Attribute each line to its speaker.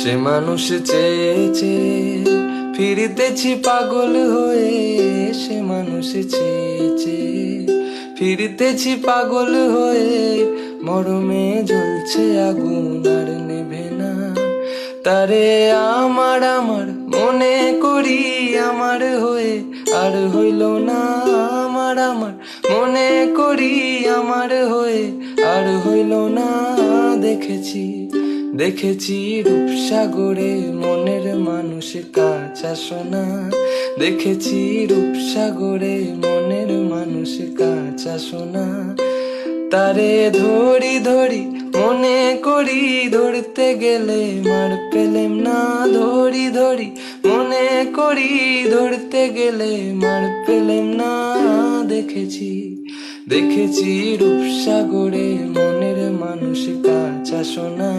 Speaker 1: সে মানুষ চেয়েছে ফিরতেছি পাগল হয়ে, সে মানুষ চেয়েছে ফিরতেছি পাগল হয়ে। মরমে জ্বলছে আগুন আর নেভে না, তারে আমার আমার মনে করি আমার হয়ে আর হইল না। আমার আমার মনে করি আমার হয়ে আর হইল না। দেখেছি দেখেছি রূপসাগরে মনের মানুষ কাঁচা সোনা, দেখেছি রূপসাগরে মনের মানুষ কাঁচা সোনা। তারে ধরি ধরি মনে করি ধরতে গেলে মার পেলেম না, ধরি ধরি মনে করি ধরতে গেলে মার পেলেম না। দেখেছি দেখেছি রূপসাগরে মনের মানুষ কাঁচা সোনা।